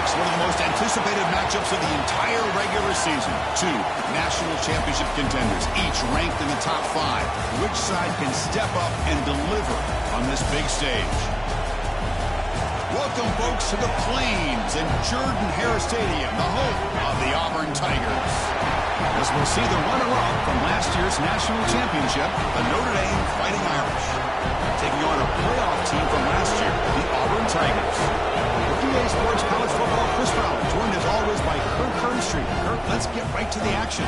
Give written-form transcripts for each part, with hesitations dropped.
Next, one of the most anticipated matchups of the entire regular season. Two national championship contenders, each ranked in the top 5. Which side can step up and deliver on this big stage? Welcome, folks, to the Plains and Jordan-Hare Stadium, the home of the Auburn Tigers. As we'll see the runner-up from last year's national championship, the Notre Dame Fighting Irish, taking on a playoff team from last year, the Auburn Tigers. EA Sports College Football, Chris Fowler, joined as always by Kirk Herbstreit. Kirk, let's get right to the action.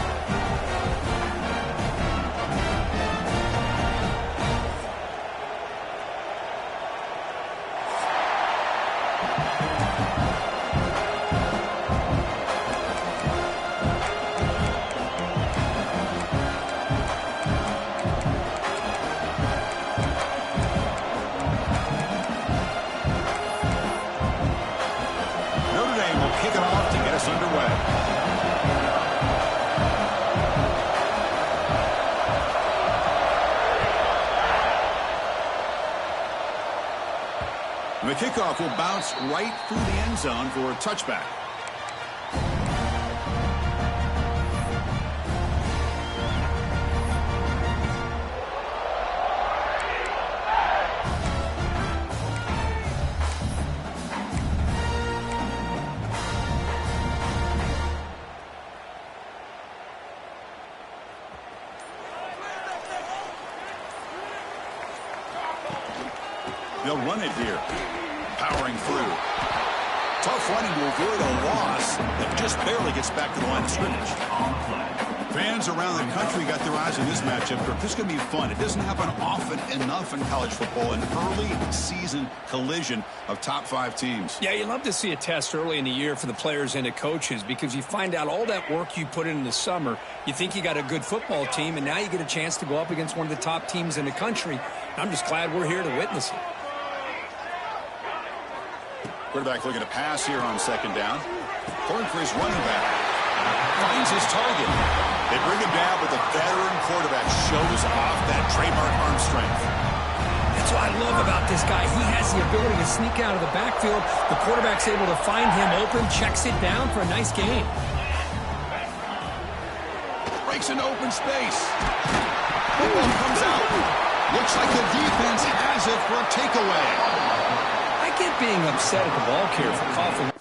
The kickoff will bounce right through the end zone for a touchback. They'll run it here. Powering through. Tough running to avoid a loss that just barely gets back to the line of scrimmage. Fans around the country got their eyes on this matchup. This is going to be fun. It doesn't happen often enough in college football, an early season collision of top 5 teams. Yeah, you love to see a test early in the year for the players and the coaches because you find out all that work you put in the summer. You think you got a good football team, and now you get a chance to go up against one of the top teams in the country. I'm just glad we're here to witness it. Quarterback looking to pass here on second down. Calling for his running back. Finds his target. They bring him down, but the veteran quarterback shows off that trademark arm strength. That's what I love about this guy. He has the ability to sneak out of the backfield. The quarterback's able to find him open, checks it down for a nice gain. Breaks into open space. Football comes out. Looks like the defense has it for a takeaway. I get being upset at the ball carrier for coughing.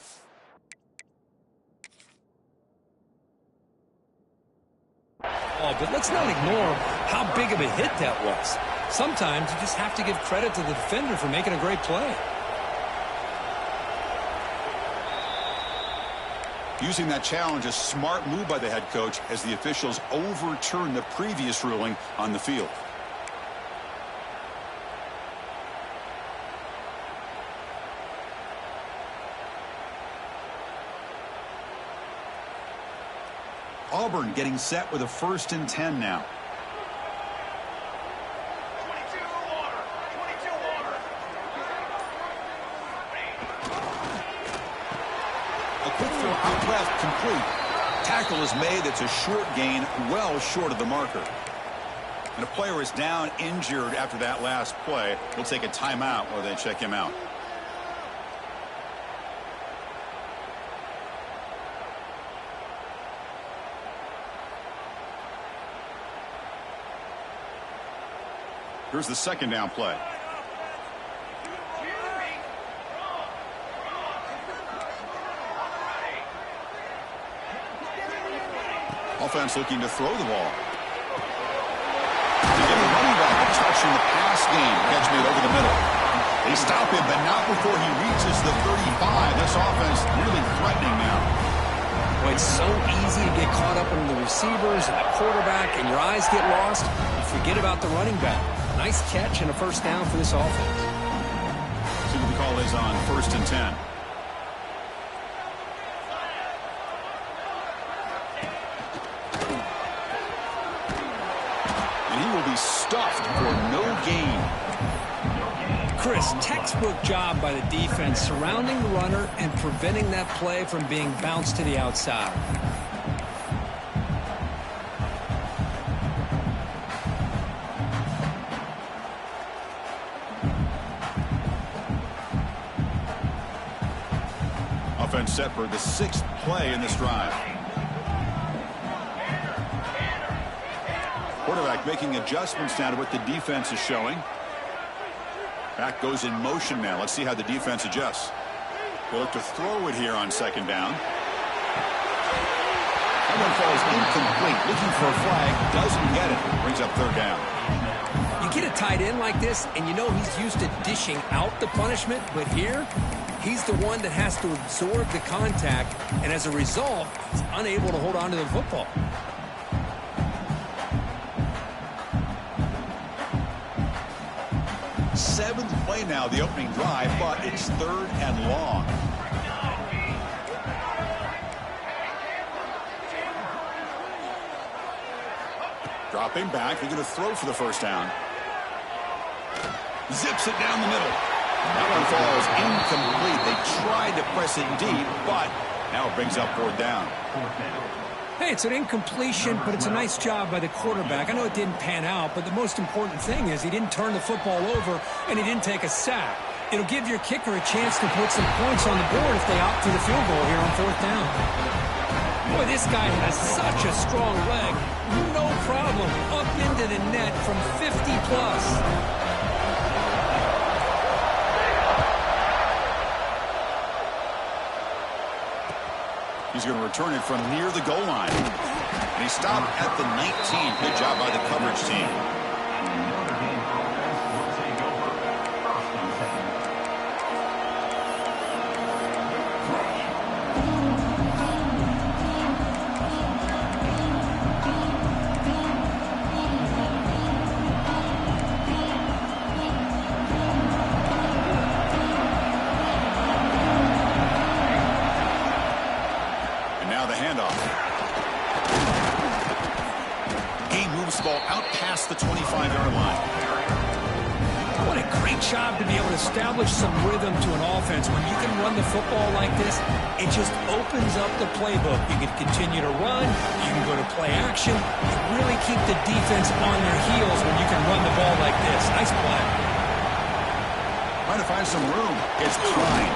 But let's not ignore how big of a hit that was. Sometimes you just have to give credit to the defender for making a great play. Using that challenge, a smart move by the head coach as the officials overturn the previous ruling on the field. Auburn getting set with a 1st and 10 now. A quick throw out left, complete. Tackle is made. It's a short gain, well short of the marker. And a player is down injured after that last play. We'll take a timeout while they check him out. Here's the second down play. Offense looking to throw the ball. To give the running back a touch in the pass game. Catch made over the middle. They stop him, but not before he reaches the 35. This offense really threatening now. Well, it's so easy to get caught up in the receivers and the quarterback, and your eyes get lost. You forget about the running back. Nice catch and a 1st down for this offense. See what the call is on 1st and 10. And he will be stuffed for no gain. Chris, textbook job by the defense surrounding the runner and preventing that play from being bounced to the outside. offense set for the 6th play in this drive. Quarterback making adjustments now to what the defense is showing. Back goes in motion now. Let's see how the defense adjusts. They'll look to throw it here on 2nd down. That one falls incomplete. Looking for a flag. Doesn't get it. Brings up 3rd down. You get a tight end like this, and you know he's used to dishing out the punishment, but here, he's the one that has to absorb the contact, and as a result, he's unable to hold on to the football. Seventh play now, the opening drive, but it's 3rd and long. Dropping back, they're going to throw for the 1st down. Zips it down the middle. That one falls incomplete. They tried to press it deep, but now it brings up 4th down. Hey, it's an incompletion, but it's a nice job by the quarterback. I know it didn't pan out, but the most important thing is he didn't turn the football over and he didn't take a sack. It'll give your kicker a chance to put some points on the board if they opt for the field goal here on 4th down. Boy, this guy has such a strong leg. No problem. Up into the net from 50+. He's going to return it from near the goal line. And he stopped at the 19. Good job by the coverage team. The 25-yard line. What a great job to be able to establish some rhythm to an offense. When you can run the football like this, it just opens up the playbook. You can continue to run, you can go to play action, you really keep the defense on their heels when you can run the ball like this. Nice play. Trying to find some room. It's Klein.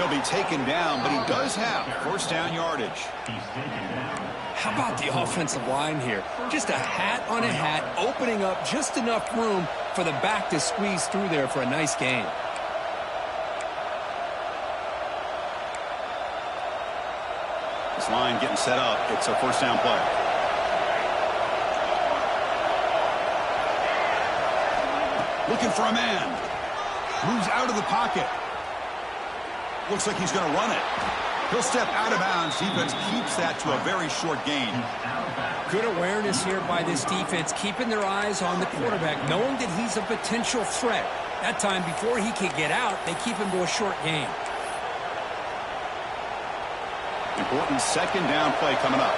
He'll be taken down, but he does have 1st down yardage. How about the offensive line here? Just a hat on a hat, opening up just enough room for the back to squeeze through there for a nice gain. This line getting set up. It's a 1st down play. Looking for a man. Moves out of the pocket. Looks like he's going to run it. He'll step out of bounds. Defense keeps that to a very short gain. Good awareness here by this defense, keeping their eyes on the quarterback, knowing that he's a potential threat. That time, before he can get out, they keep him to a short gain. Important 2nd down play coming up.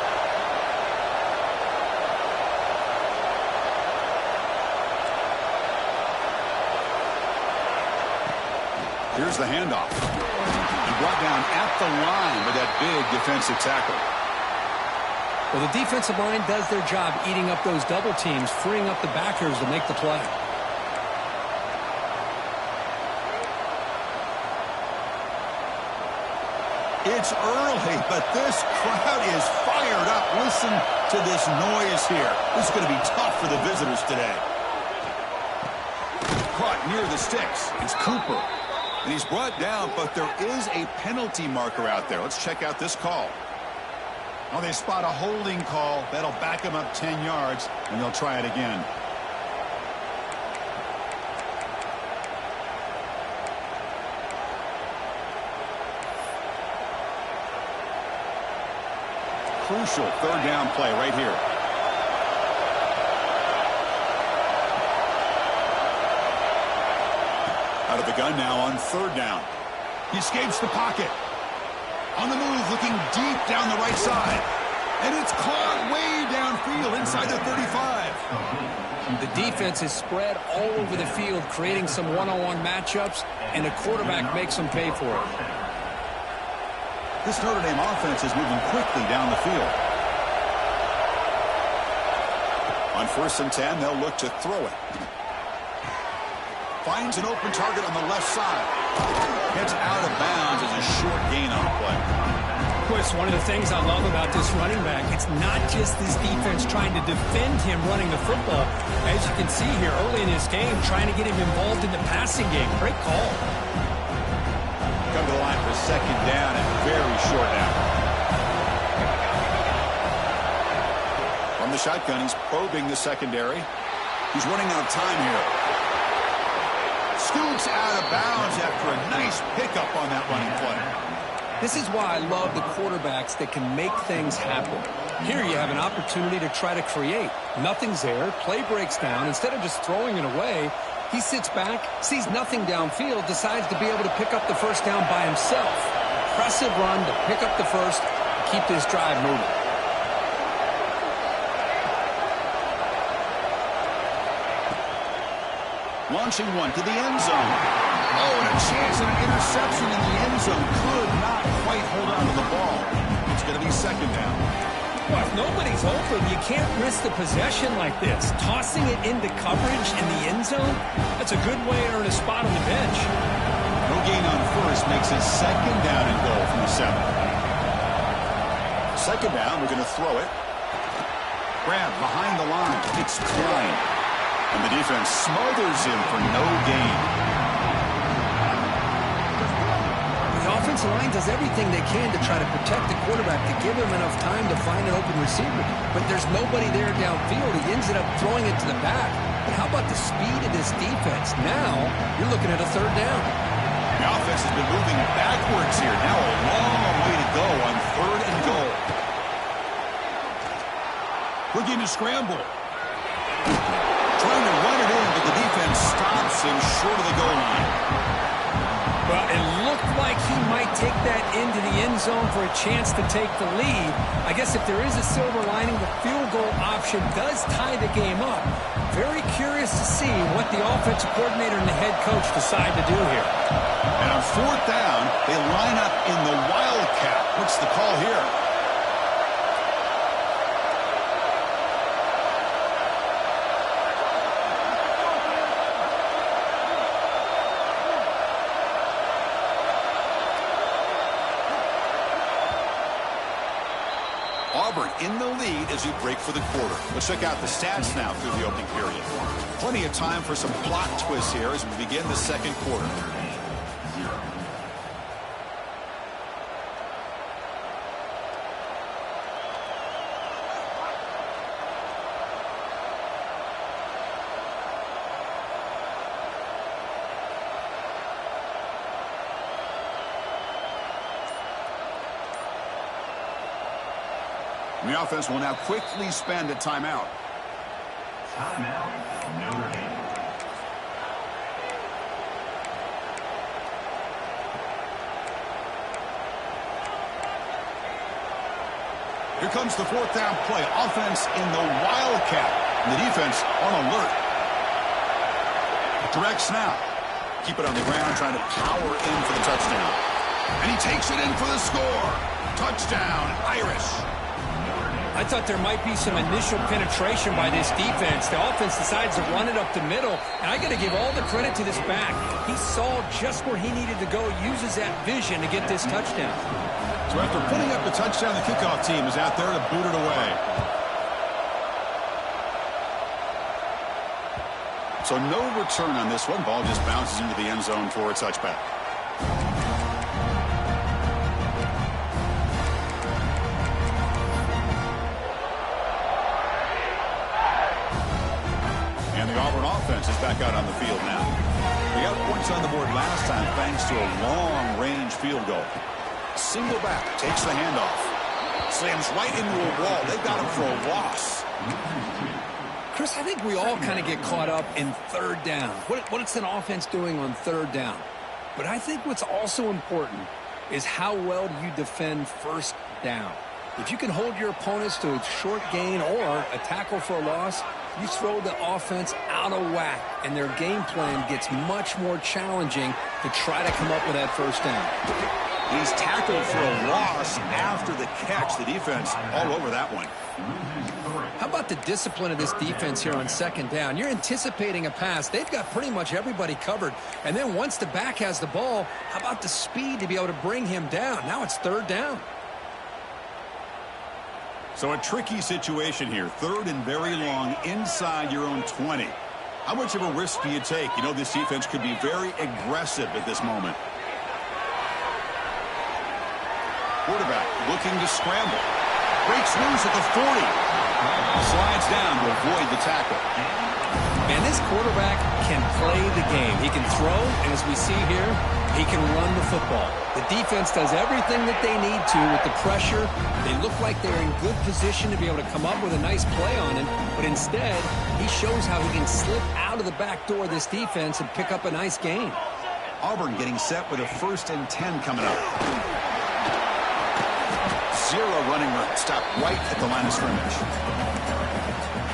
Here's the handoff. Brought down at the line with that big defensive tackle. Well, the defensive line does their job eating up those double teams, freeing up the backers to make the play. It's early, but this crowd is fired up. Listen to this noise here. This is going to be tough for the visitors today. Caught near the sticks. It's Cooper. And he's brought down, but there is a penalty marker out there. Let's check out this call. Oh, they spot a holding call. That'll back him up 10 yards, and they'll try it again. Crucial 3rd down play right here. Out of the gun now on 3rd down. He escapes the pocket. On the move, looking deep down the right side. And it's caught way downfield inside the 35. The defense is spread all over the field, creating some one-on-one matchups, and the quarterback makes them pay for it. This Notre Dame offense is moving quickly down the field. On 1st and 10, they'll look to throw it. Finds an open target on the left side. Gets out of bounds as a short play. Chris, one of the things I love about this running back, it's not just this defense trying to defend him running the football. As you can see here early in this game, trying to get him involved in the passing game. Great call. Come to the line for second down and very short now. From the shotgun, he's probing the secondary. He's running out of time here. Scoots out of bounds after a nice pickup on that running play. This is why I love the quarterbacks that can make things happen. Here you have an opportunity to try to create. Nothing's there. Play breaks down. Instead of just throwing it away, he sits back, sees nothing downfield, decides to be able to pick up the first down by himself. Impressive run to pick up the first, keep this drive moving. Launching one to the end zone. Oh, and a chance at an interception in the end zone. Could not quite hold on to the ball. It's going to be second down. Well, if nobody's open, you can't risk the possession like this. Tossing it into coverage in the end zone, that's a good way to earn a spot on the bench. No gain on first makes it second down and goal from the 7. Second down, we're going to throw it. Grab behind the line. It's Klein. And the defense smothers him for no gain. The offensive line does everything they can to try to protect the quarterback, to give him enough time to find an open receiver. But there's nobody there downfield. He ends up throwing it to the back. But how about the speed of this defense? Now you're looking at a third down. The offense has been moving backwards here. Now a long way to go on third and goal. Looking to scramble. Trying to run it in, but the defense stops him short of the goal line. Well, it looked like he might take that into the end zone for a chance to take the lead. I guess if there is a silver lining, the field goal option does tie the game up. Very curious to see what the offensive coordinator and the head coach decide to do here. And on fourth down, they line up in the Wildcat. What's the call here? Auburn in the lead as we break for the quarter. Let's check out the stats now through the opening period. Plenty of time for some plot twists here as we begin the second quarter. The offense will now quickly spend a timeout. Here comes the fourth down play. Offense in the Wildcat. And the defense on alert. Direct snap. Keep it on the ground, trying to power in for the touchdown. And he takes it in for the score. Touchdown, Irish. I thought there might be some initial penetration by this defense. The offense decides to run it up the middle, and I got to give all the credit to this back. He saw just where he needed to go, uses that vision to get this touchdown. So after putting up the touchdown, the kickoff team is out there to boot it away. So no return on this one. Ball just bounces into the end zone for a touchback. Is back out on the field now. We got points on the board last time thanks to a long-range field goal. Single back, takes the handoff. Slams right into a wall. They've got him for a loss. Chris, I think we all kind of get caught up in third down. What's an offense doing on third down? But I think what's also important is how well do you defend first down. If you can hold your opponents to a short gain or a tackle for a loss, you throw the offense out of whack, and their game plan gets much more challenging to try to come up with that first down. He's tackled for a loss after the catch. The defense all over that one. How about the discipline of this defense here on second down? You're anticipating a pass. They've got pretty much everybody covered. And then once the back has the ball, how about the speed to be able to bring him down? Now it's third down. So a tricky situation here. Third and very long inside your own 20. How much of a risk do you take? You know, this defense could be very aggressive at this moment. Quarterback looking to scramble. Breaks loose at the 40. Slides down to avoid the tackle. Man, this quarterback can play the game. He can throw, and as we see here, he can run the football. The defense does everything that they need to with the pressure. They look like they're in good position to be able to come up with a nice play on him, but instead, he shows how he can slip out of the back door of this defense and pick up a nice gain. Auburn getting set with a 1st and 10 coming up. Zero running room. Stop right at the line of scrimmage.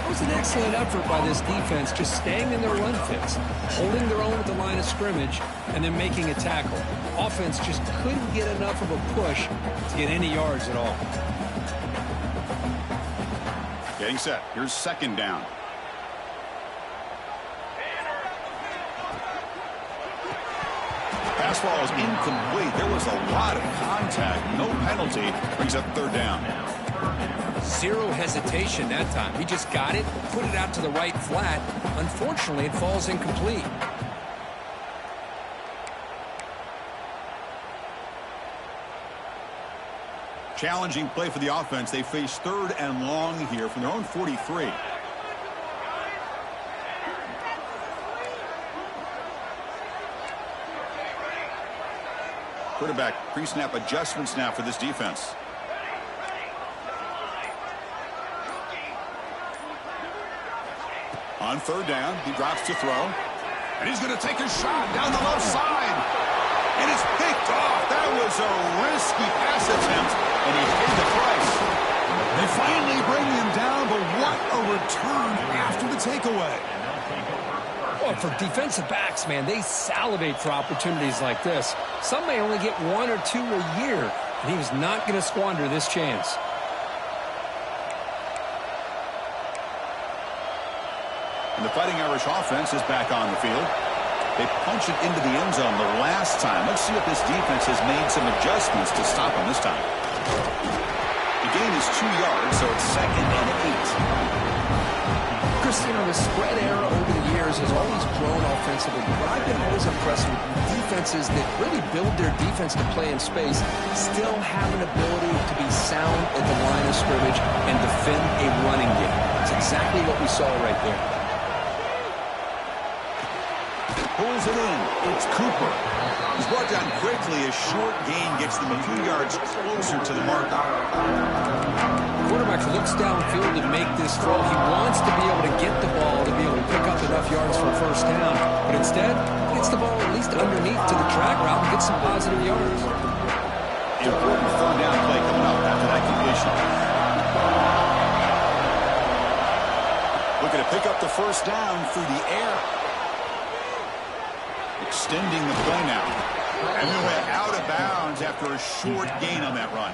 It was an excellent effort by this defense, just staying in their run fits, holding their own at the line of scrimmage, and then making a tackle. Offense just couldn't get enough of a push to get any yards at all. Getting set. Here's second down. Pass ball is incomplete. There was a lot of contact. No penalty. Brings up third down. Zero hesitation that time. He just got it, put it out to the right flat. Unfortunately, it falls incomplete. Challenging play for the offense. They face third and long here from their own 43. Quarterback pre-snap adjustments now for this defense. On third down, he drops to throw. And he's going to take a shot down the left side. And it's picked off. That was a risky pass attempt, and he paid the price. They finally bring him down, but what a return after the takeaway. Well, for defensive backs, man, they salivate for opportunities like this. Some may only get 1 or 2 a year, and he was not going to squander this chance. And the Fighting Irish offense is back on the field. They punch it into the end zone the last time. Let's see if this defense has made some adjustments to stop them this time. The gain is 2 yards, so it's second and 8. Chris, you know, the spread era over the years has always grown offensively, but I've been always impressed with defenses that really build their defense to play in space, still have an ability to be sound at the line of scrimmage and defend a running game. It's exactly what we saw right there. Pulls it in. It's Cooper. He's brought down quickly. A short gain gets them a few yards closer to the marker. Quarterback looks downfield to make this throw. He wants to be able to get the ball to be able to pick up enough yards for a first down. But instead, he gets the ball at least underneath to the drag route and gets some positive yards. Important third down play coming up after that completion. Looking to pick up the first down through the air. Extending the play now. And we went out of bounds after a short gain on that run.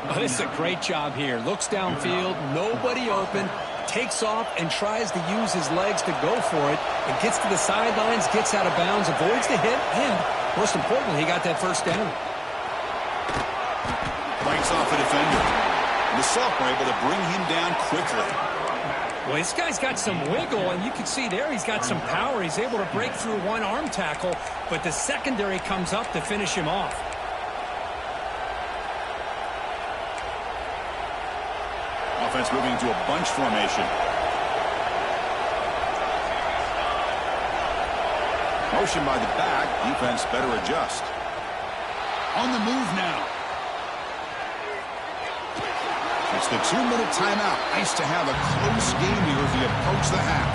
Oh, this is a great job here. Looks downfield, nobody open, takes off and tries to use his legs to go for it. And gets to the sidelines, gets out of bounds, avoids the hit, and most importantly, he got that first down. Breaks off a defender. And the Salk were able to bring him down quickly. Well, this guy's got some wiggle, and you can see there he's got some power. He's able to break through one arm tackle, but the secondary comes up to finish him off. Offense moving into a bunch formation. Motion by the back. Defense better adjust. On the move now. It's the 2-minute timeout. Nice to have a close game here as we approach the half.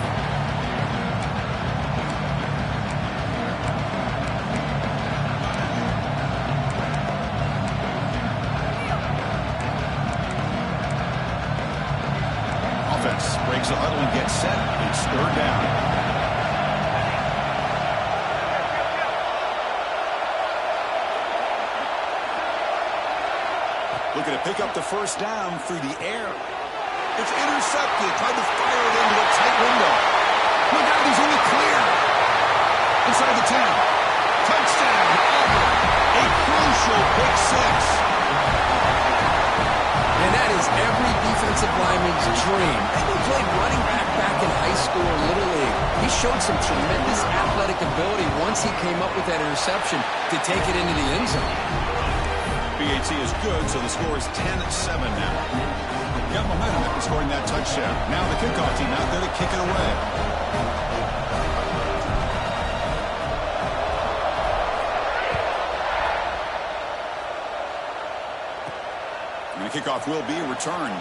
Offense breaks the huddle and gets set. It's third down. Looking to pick up the first down through the air. It's intercepted. Tried to fire it into a tight window. Look out, he's in the clear. Inside the 10. Touchdown, Auburn. A crucial pick six. And that is every defensive lineman's dream. Maybe played running back in high school or Little League. He showed some tremendous athletic ability once he came up with that interception to take it into the end zone. BAT is good, so the score is 10-7 now. Got momentum after scoring that touchdown. Now the kickoff team out there to kick it away. And the kickoff will be returned.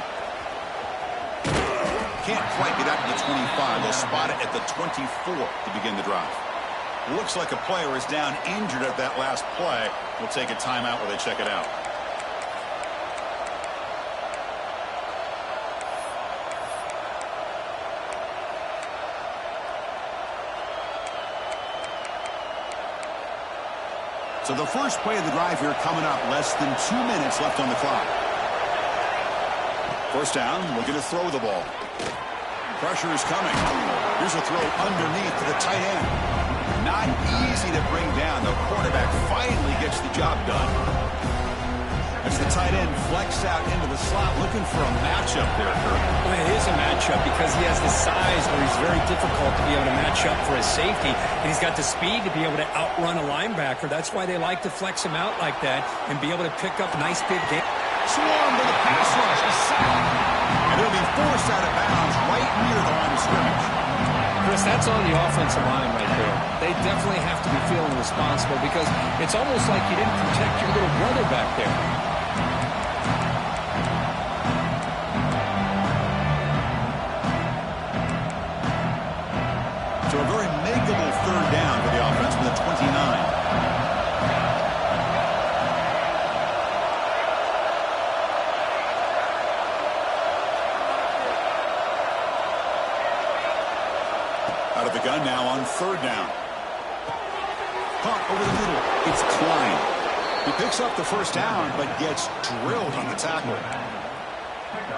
Can't quite get out to the 25. They'll spot it at the 24 to begin the drive. Looks like a player is down injured at that last play. We'll take a timeout while they check it out. So the first play of the drive here coming up. Less than 2 minutes left on the clock. First down, looking to throw the ball. Pressure is coming. Here's a throw underneath to the tight end. Not easy to bring down. The quarterback finally gets the job done. As the tight end flex out into the slot, looking for a matchup there, Kurt. Well, it is a matchup because he has the size where he's very difficult to be able to match up for his safety, and he's got the speed to be able to outrun a linebacker. That's why they like to flex him out like that and be able to pick up nice big gains. Swarm to the pass rush. A sack. And it'll be forced out of bounds right near the line of scrimmage. Chris, that's on the offensive line right there. They definitely have to be feeling responsible because it's almost like you didn't protect your little brother back there. So a very makeable third down for the offense with a 29. Out of the gun now on third down. Caught over the middle. It's Klein. He picks up the first down, but gets drilled on the tackle.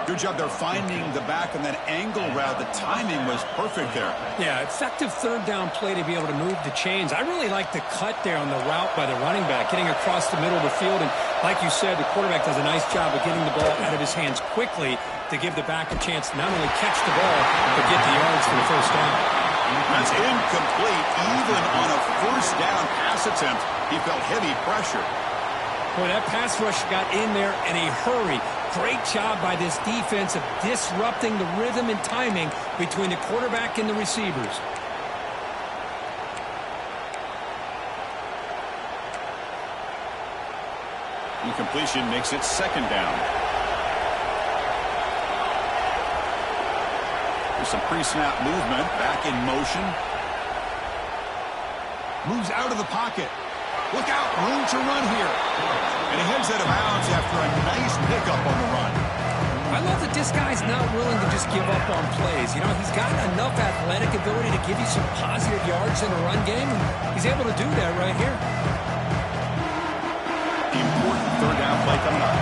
Good job there finding the back on that angle route. The timing was perfect there. Yeah, effective third down play to be able to move the chains. I really like the cut there on the route by the running back, getting across the middle of the field. And like you said, the quarterback does a nice job of getting the ball out of his hands quickly to give the back a chance to not only catch the ball, but get the yards for the first down. That's incomplete. Even on a first down pass attempt, he felt heavy pressure. Boy, that pass rush got in there in a hurry. Great job by this defense of disrupting the rhythm and timing between the quarterback and the receivers. Incompletion makes it second down. There's some pre-snap movement. Back in motion. Moves out of the pocket. Look out, room to run here. And he heads out of bounds after a nice pickup on the run. I love that this guy's not willing to just give up on plays. You know, he's got enough athletic ability to give you some positive yards in the run game, and he's able to do that right here. The important third down play coming up.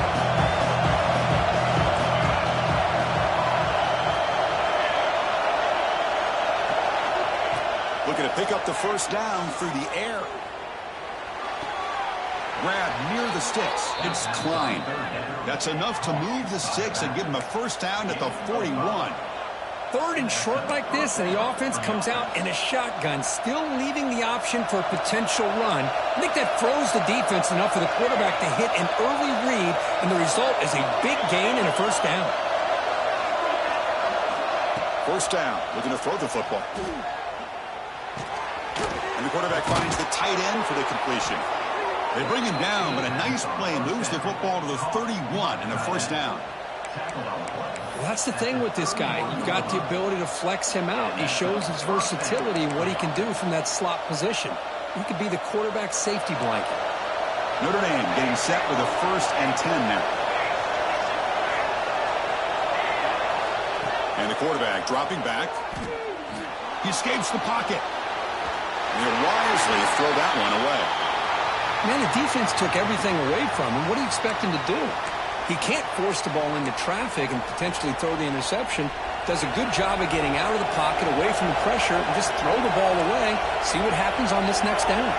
Looking to pick up the first down through the air. Grab near the sticks. It's Klein. That's enough to move the sticks and give him a first down at the 41. Third and short like this, and the offense comes out in a shotgun, still leaving the option for a potential run. I think that throws the defense enough for the quarterback to hit an early read, and the result is a big gain and a first down. First down. Looking to throw the football. And the quarterback finds the tight end for the completion. They bring him down, but a nice play moves the football to the 31 and a first down. Well, that's the thing with this guy. You've got the ability to flex him out. He shows his versatility and what he can do from that slot position. He could be the quarterback's safety blanket. Notre Dame getting set with a 1st and 10 now. And the quarterback dropping back. He escapes the pocket. And he'll wisely throw that one away. Man, the defense took everything away from him. What do you expect him to do? He can't force the ball into traffic and potentially throw the interception. Does a good job of getting out of the pocket, away from the pressure, and just throw the ball away. See what happens on this next down.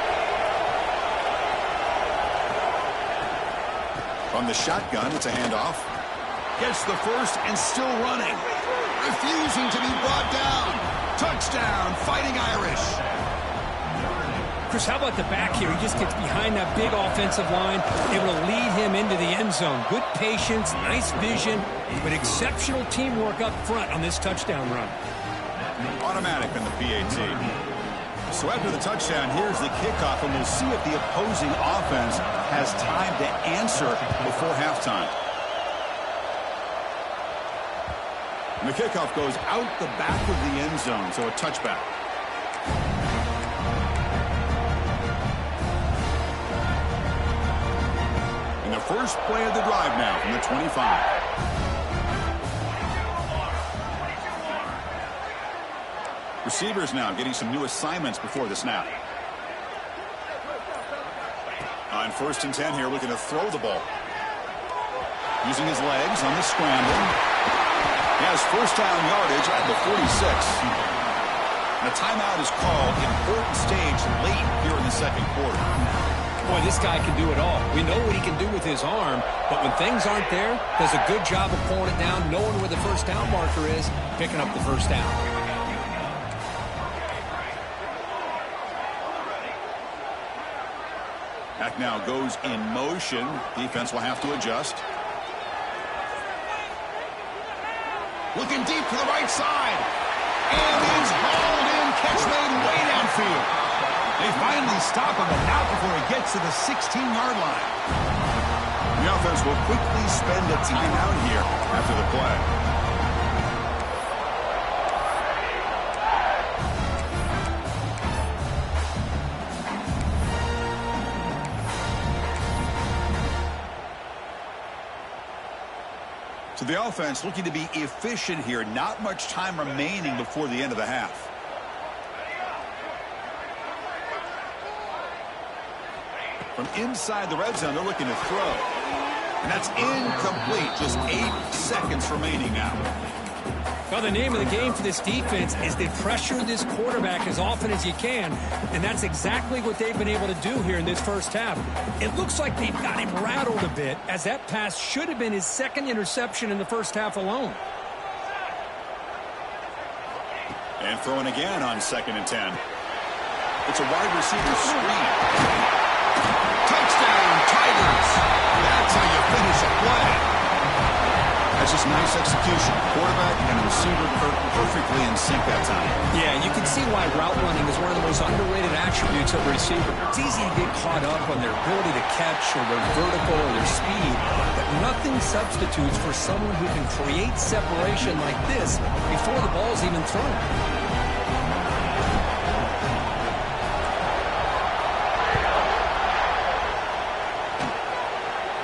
From the shotgun, it's a handoff. Gets the first and still running. Refusing to be brought down. Touchdown, Fighting Irish. Chris, how about the back here? He just gets behind that big offensive line, able to lead him into the end zone. Good patience, nice vision, but exceptional teamwork up front on this touchdown run. Automatic in the PAT. So after the touchdown, here's the kickoff, and we'll see if the opposing offense has time to answer before halftime. And the kickoff goes out the back of the end zone, so a touchback. And the first play of the drive now from the 25. Receivers now getting some new assignments before the snap. On 1st and 10 here, looking to throw the ball. Using his legs on the scramble. He has first down yardage at the 46. And a timeout is called. Important stage late here in the second quarter. Boy, this guy can do it all. We know what he can do with his arm, but when things aren't there, does a good job of pulling it down, knowing where the first down marker is, picking up the first down. Back now goes in motion. Defense will have to adjust. Looking deep to the right side. And he's hauled in. Catch made way downfield. They finally stop him, but not before he gets to the 16-yard line. The offense will quickly spend a timeout here after the play. So the offense looking to be efficient here. Not much time remaining before the end of the half. From inside the red zone, they're looking to throw. And that's incomplete. Just 8 seconds remaining now. Well, the name of the game for this defense is to pressure this quarterback as often as you can, and that's exactly what they've been able to do here in this first half. It looks like they've got him rattled a bit, as that pass should have been his second interception in the first half alone. And throwing again on 2nd and 10. It's a wide receiver screen. Touchdown, Tigers! That's how you finish a play. That's just nice execution. Quarterback and the receiver perfectly in sync that time. Yeah, you can see why route running is one of the most underrated attributes of a receiver. It's easy to get caught up on their ability to catch or their vertical or their speed, but nothing substitutes for someone who can create separation like this before the ball's even thrown.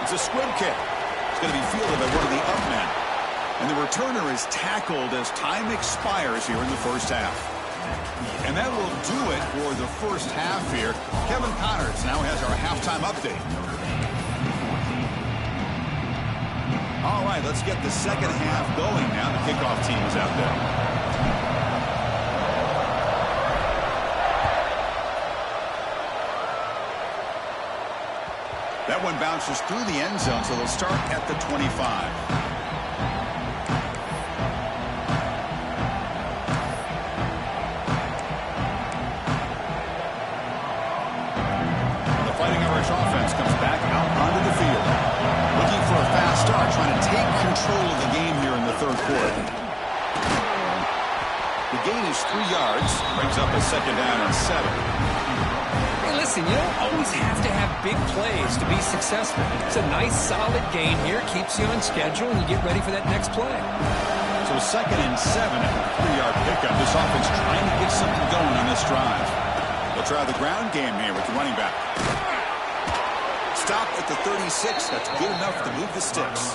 It's a squib kick. Going to be fielded by one of the up men. And the returner is tackled as time expires here in the first half. And that will do it for the first half here. Kevin Connors now has our halftime update. All right, let's get the second half going now. The kickoff team is out there. That one bounces through the end zone, so they'll start at the 25. The Fighting Irish offense comes back out onto the field. Looking for a fast start, trying to take control of the game here in the third quarter. The gain is 3 yards, brings up a 2nd down and 7. Listen, you don't always have to have big plays to be successful. It's a nice, solid gain here. Keeps you on schedule, and you get ready for that next play. So 2nd and 7 at the 3-yard pickup. This offense trying to get something going on this drive. They'll try the ground game here with the running back. Stop at the 36. That's good enough to move the sticks.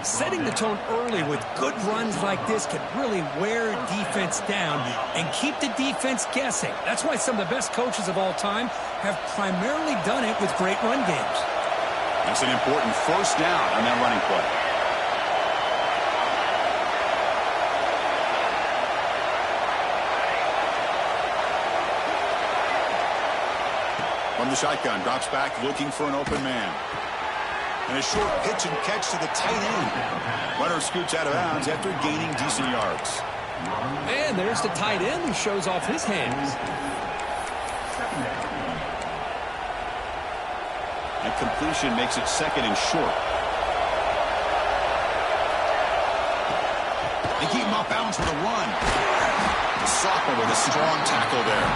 Setting the tone early with good runs like this can really wear defense down and keep the defense guessing. That's why some of the best coaches of all time have primarily done it with great run games. That's an important first down on that running play. From the shotgun, drops back looking for an open man. And a short pitch and catch to the tight end. Runner scoots out of bounds after gaining decent yards. And there's the tight end who shows off his hands. And completion makes it second and short. They keep him off balance with a run. The sophomore with a strong tackle there.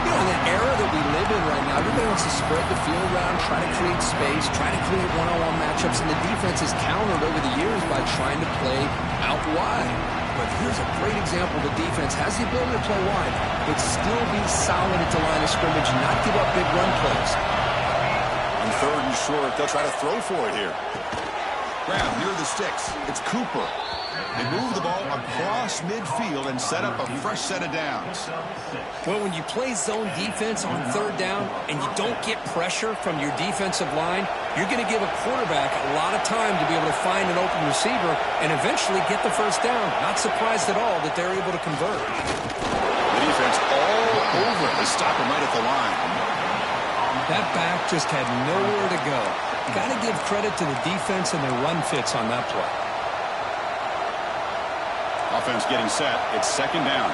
You know, in the era that we live in right now, everybody wants to spread the field around, try to create space, try to create one-on-one matchups, and the defense has countered over the years by trying to play out wide. But here's a great example. The defense has the ability to play wide, but still be solid at the line of scrimmage and not give up big run plays. On third and short, they'll try to throw for it here. Grab near the sticks. It's Cooper. They move the ball across midfield and set up a fresh set of downs. Well, when you play zone defense on third down and you don't get pressure from your defensive line, you're going to give a quarterback a lot of time to be able to find an open receiver and eventually get the first down. Not surprised at all that they're able to convert. The defense all over. They stop him right at the line. That back just had nowhere to go. Got to give credit to the defense and their run fits on that play. Offense getting set. It's second down.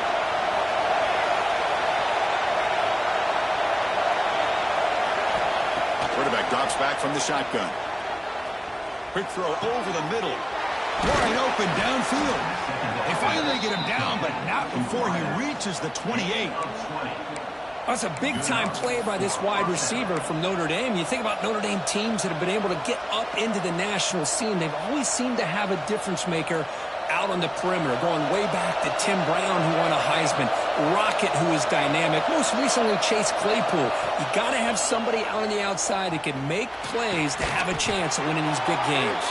Quarterback drops back from the shotgun. Quick throw over the middle. Wide open downfield. They finally get him down, but not before he reaches the 28. That's a big-time play by this wide receiver from Notre Dame. You think about Notre Dame teams that have been able to get up into the national scene. They've always seemed to have a difference maker out on the perimeter, going way back to Tim Brown, who won a Heisman, Rocket, who is dynamic, most recently Chase Claypool. You got to have somebody out on the outside that can make plays to have a chance of winning these big games.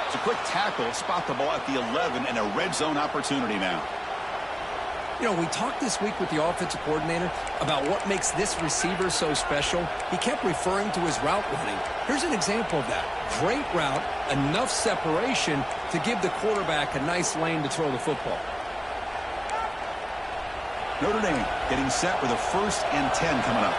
It's a quick tackle, spot the ball at the 11, and a red zone opportunity now. You know, we talked this week with the offensive coordinator about what makes this receiver so special. He kept referring to his route running. Here's an example of that. Great route, enough separation to give the quarterback a nice lane to throw the football. Notre Dame getting set with a 1st and 10 coming up.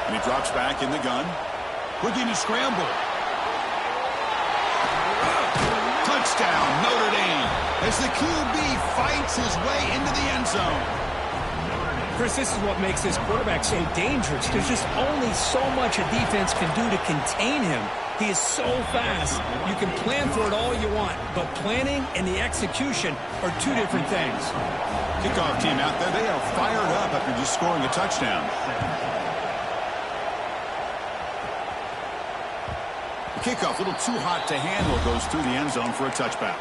And he drops back in the gun. Looking to scramble. Touchdown, Notre Dame, as the QB fights his way into the end zone. Chris, this is what makes this quarterback so dangerous. There's just only so much a defense can do to contain him. He is so fast. You can plan for it all you want, but planning and the execution are two different things. Kickoff team out there, they are fired up after just scoring a touchdown. Kickoff, a little too hot to handle, goes through the end zone for a touchback.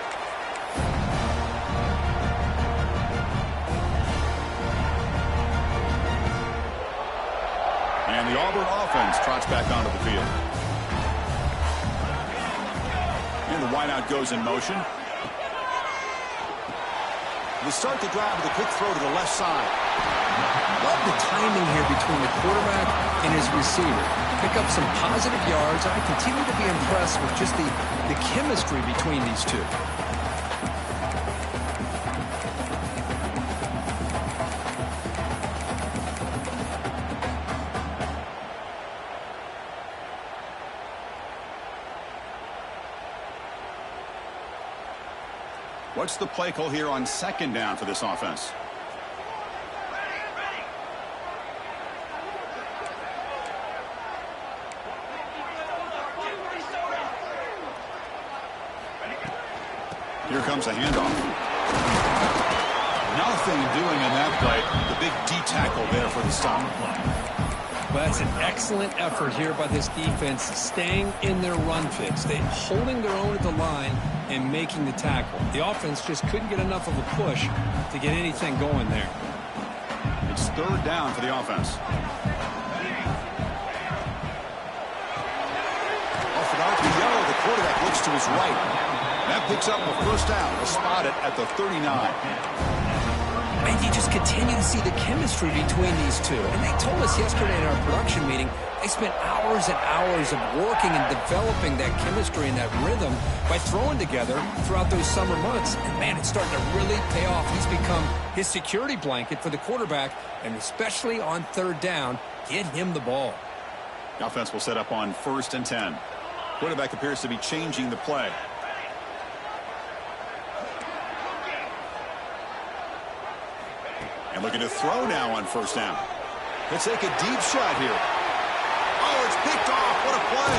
And the Auburn offense trots back onto the field. And the wideout goes in motion. They start the drive with a quick throw to the left side. Love the timing here between the quarterback and his receiver. Pick up some positive yards. I continue to be impressed with just the chemistry between these two. What's the play call here on second down for this offense? Here comes a handoff. Nothing doing in that play. The big D-tackle there for the stop. Well, that's an excellent effort here by this defense, staying in their run fits. They're holding their own at the line and making the tackle. The offense just couldn't get enough of a push to get anything going there. It's third down for the offense. Off an RPO, the quarterback looks to his right. That picks up a first down. They'll spot it at the 39. And you just continue to see the chemistry between these two. And they told us yesterday in our production meeting, they spent hours and hours of working and developing that chemistry and that rhythm by throwing together throughout those summer months. And, man, it's starting to really pay off. He's become his security blanket for the quarterback, and especially on third down, get him the ball. The offense will set up on 1st and 10. Quarterback appears to be changing the play. And looking to throw now on 1st down. Let's take a deep shot here. Oh, it's picked off. What a play.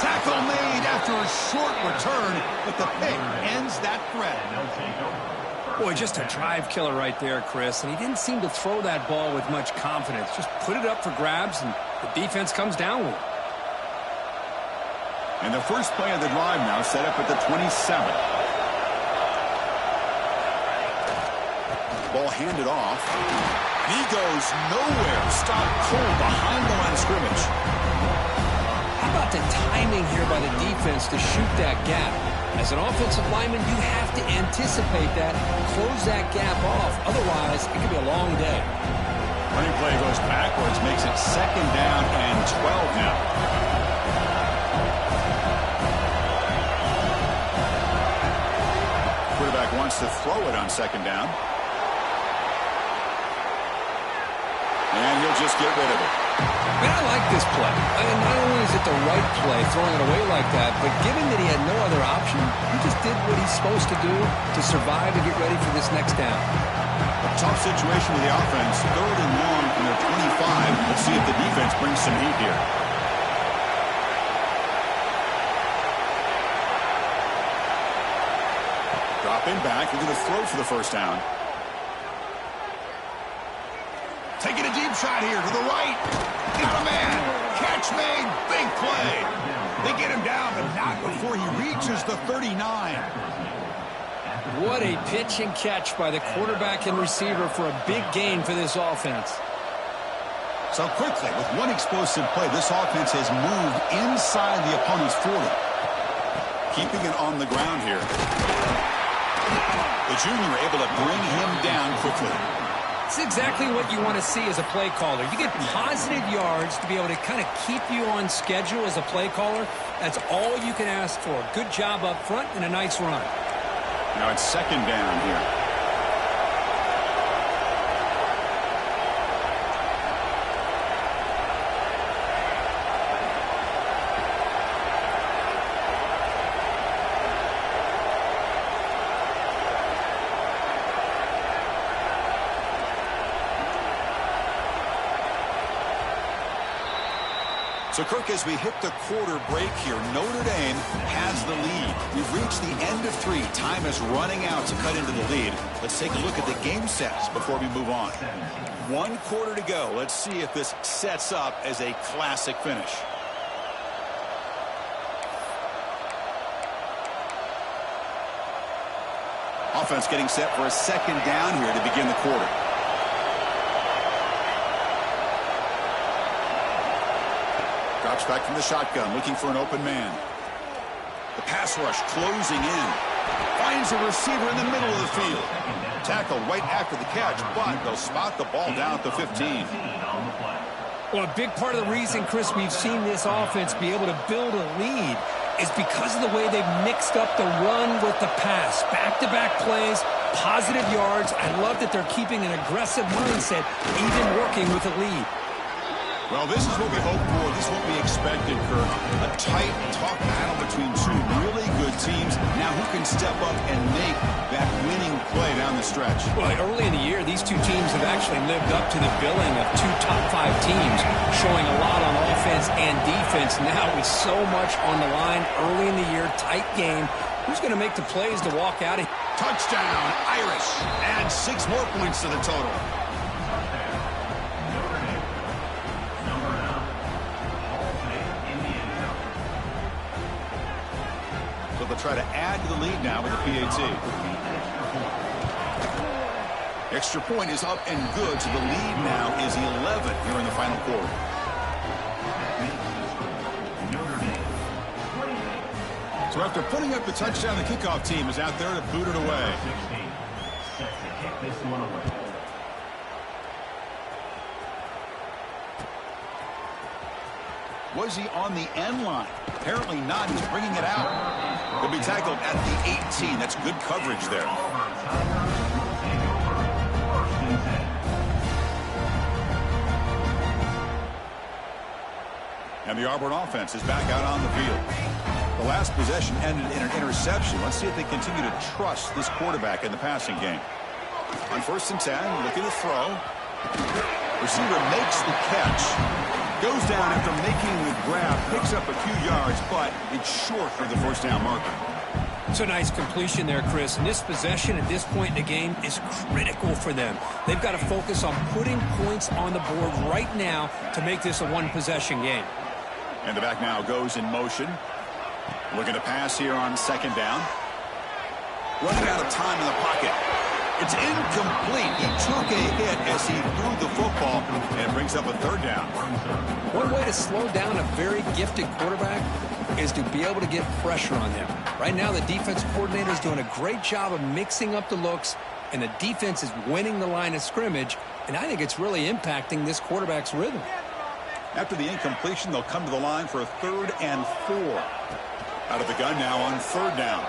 Tackle made after a short return, but the pick ends that threat. Boy, just a drive killer right there, Chris. And he didn't seem to throw that ball with much confidence. Just put it up for grabs, and the defense comes down with it. And the first play of the drive now set up at the 27. Ball handed off. He goes nowhere. Stopped cold behind the line of scrimmage. How about the timing here by the defense to shoot that gap? As an offensive lineman, you have to anticipate that, close that gap off. Otherwise, it could be a long day. Running play goes backwards, makes it 2nd down and 12 now. Quarterback wants to throw it on 2nd down. And he'll just get rid of it. Man, I like this play. I mean, not only is it the right play, throwing it away like that, but given that he had no other option, he just did what he's supposed to do to survive and get ready for this next down. A tough situation with the offense. 3rd and long from their 25. Let's see if the defense brings some heat here. Dropping back. We're going to throw for the 1st down. Taking a deep shot here to the right. Got a man. Catch made. Big play. They get him down, but not before he reaches the 39. What a pitch and catch by the quarterback and receiver for a big gain for this offense. So quickly, with one explosive play, this offense has moved inside the opponent's 40. Keeping it on the ground here. The junior able to bring him down quickly. It's exactly what you want to see as a play caller. You get positive yards to be able to kind of keep you on schedule as a play caller. That's all you can ask for. Good job up front and a nice run. Now it's 2nd down here. So, Kirk, as we hit the quarter break here, Notre Dame has the lead. We've reached the end of 3. Time is running out to cut into the lead. Let's take a look at the game sets before we move on. 1 quarter to go. Let's see if this sets up as a classic finish. Offense getting set for a 2nd down here to begin the quarter. Drops back from the shotgun, looking for an open man. The pass rush closing in. Finds a receiver in the middle of the field. Tackled right after the catch, but they'll spot the ball down at the 15. Well, a big part of the reason, Chris, we've seen this offense be able to build a lead is because of the way they've mixed up the run with the pass. Back-to-back plays, positive yards. I love that they're keeping an aggressive mindset, even working with a lead. Well, this is what we hoped for. This is what we expected, Kirk. A tight, tough battle between 2 really good teams. Now who can step up and make that winning play down the stretch? Well, early in the year, these 2 teams have actually lived up to the billing of 2 top 5 teams, showing a lot on offense and defense. Now with so much on the line early in the year, tight game. Who's going to make the plays to walk out of here? Touchdown, Irish. Add 6 more points to the total. So they'll try to add to the lead now with the PAT. Extra point is up and good, so the lead now is 11 here in the final quarter. So after putting up the touchdown, the kickoff team is out there to boot it away. Was he on the end line? Apparently not. He's bringing it out. He'll be tackled at the 18. That's good coverage there. And the Auburn offense is back out on the field. The last possession ended in an interception. Let's see if they continue to trust this quarterback in the passing game. On 1st and 10, looking to throw. Receiver makes the catch. Goes down after making the grab, picks up a few yards, but it's short for the first down marker. It's a nice completion there, Chris. And this possession at this point in the game is critical for them. They've got to focus on putting points on the board right now to make this a one-possession game. And the back now goes in motion. Looking to pass here on 2nd down. Running out of time in the pocket. It's incomplete. He took a hit as he threw the football, and it brings up a 3rd down. One way to slow down a very gifted quarterback is to be able to get pressure on him. Right now, the defense coordinator is doing a great job of mixing up the looks, and the defense is winning the line of scrimmage, and I think it's really impacting this quarterback's rhythm. After the incompletion, they'll come to the line for a 3rd and 4. Out of the gun now on 3rd down.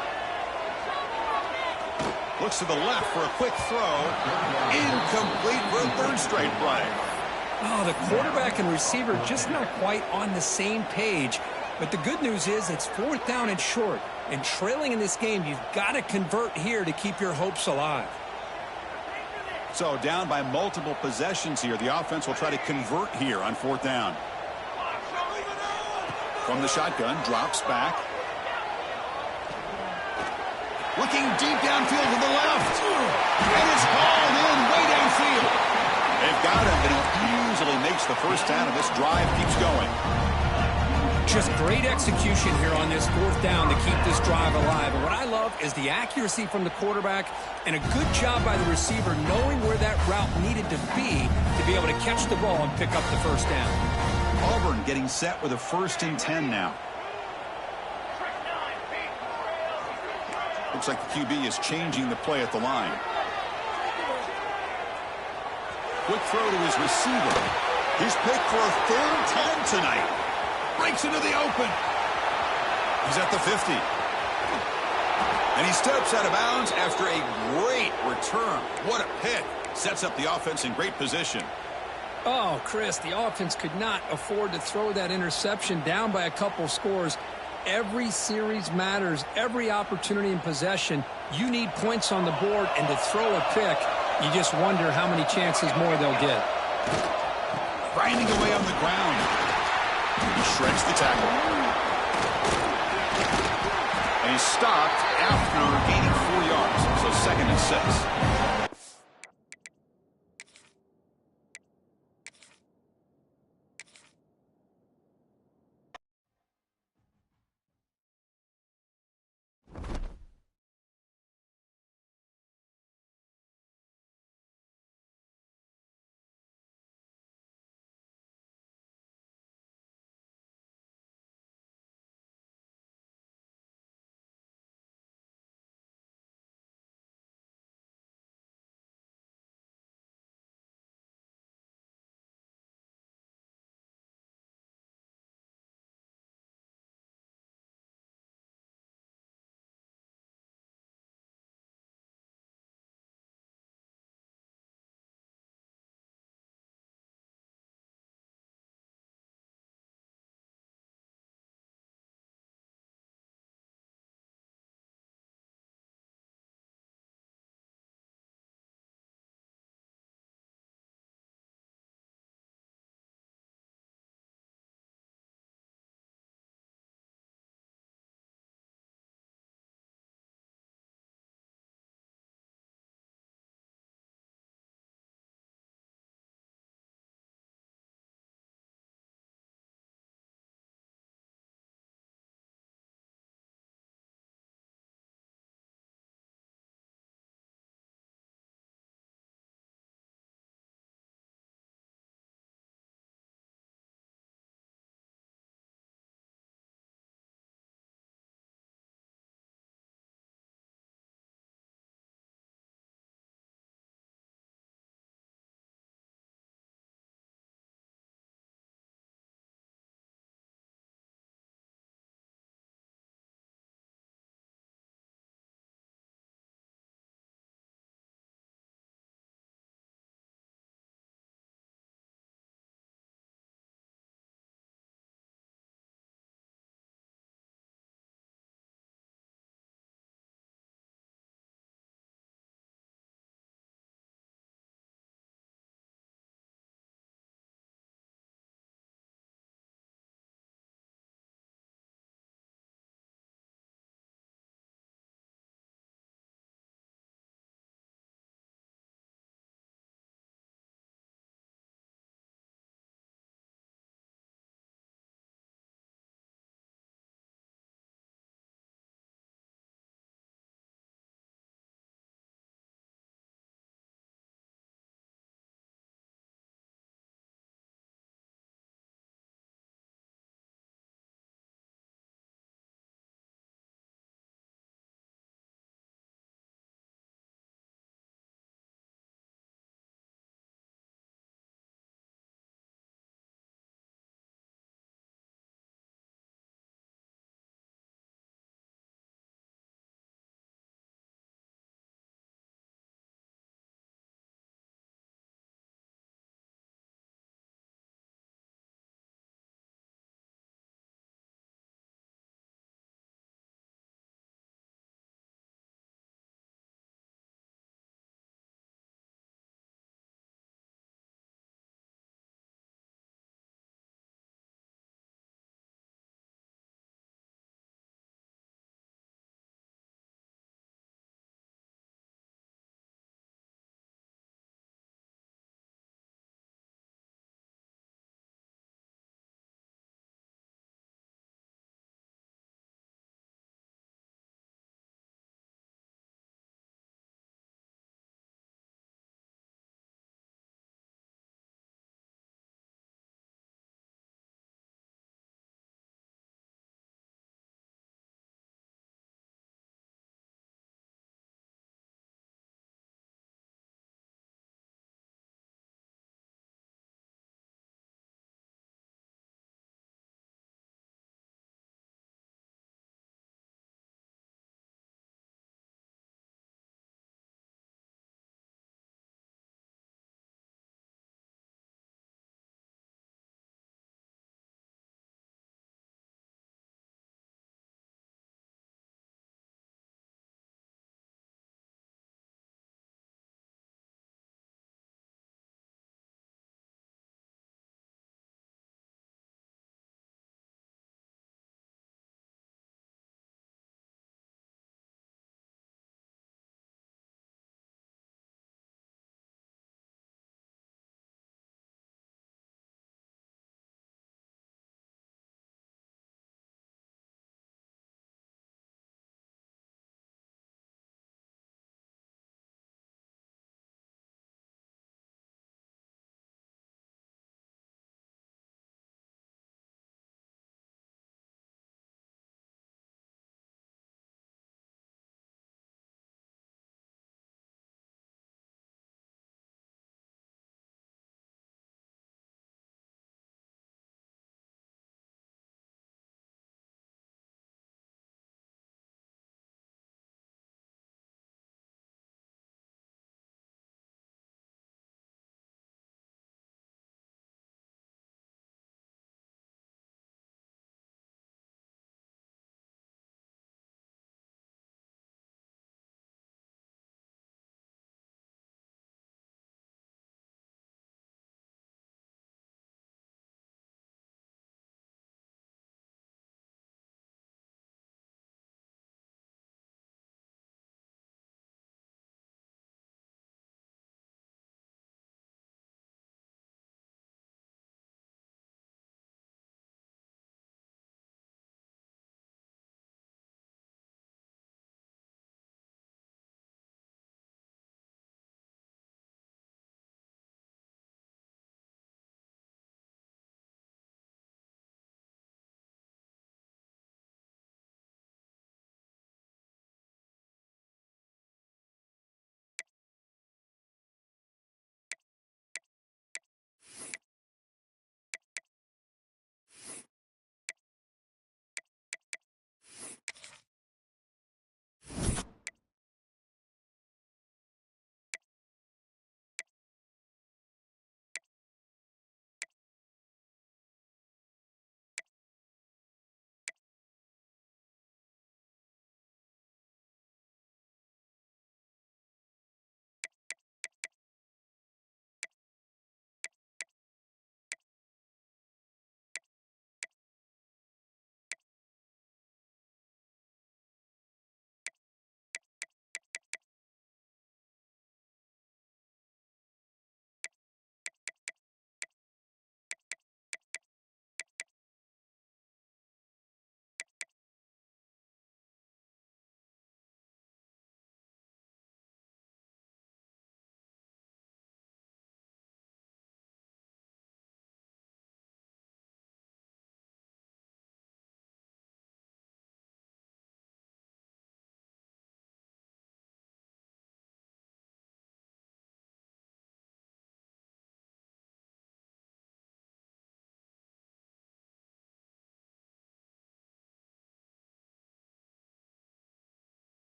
Looks to the left for a quick throw. Incomplete for a 3rd straight play. Oh, the quarterback and receiver just not quite on the same page. But the good news is it's 4th down and short. And trailing in this game, you've got to convert here to keep your hopes alive. So down by multiple possessions here. The offense will try to convert here on 4th down. From the shotgun, drops back. Looking deep downfield to the left. And it's hauled in way downfield. They've got him, but he easily makes the first down, and this drive keeps going. Just great execution here on this 4th down to keep this drive alive. And what I love is the accuracy from the quarterback and a good job by the receiver knowing where that route needed to be able to catch the ball and pick up the first down. Auburn getting set with a 1st and 10 now. Looks like the QB is changing the play at the line. Quick throw to his receiver. He's picked for a 3rd time tonight. Breaks into the open. He's at the 50. And he steps out of bounds after a great return. What a pick. Sets up the offense in great position. Oh, Chris, the offense could not afford to throw that interception down by a couple scores. Every series matters. Every opportunity in possession, you need points on the board, and to throw a pick, you just wonder how many chances more they'll get. Grinding away on the ground. He shreds the tackle. And he's stopped after gaining 4 yards. So 2nd and 6.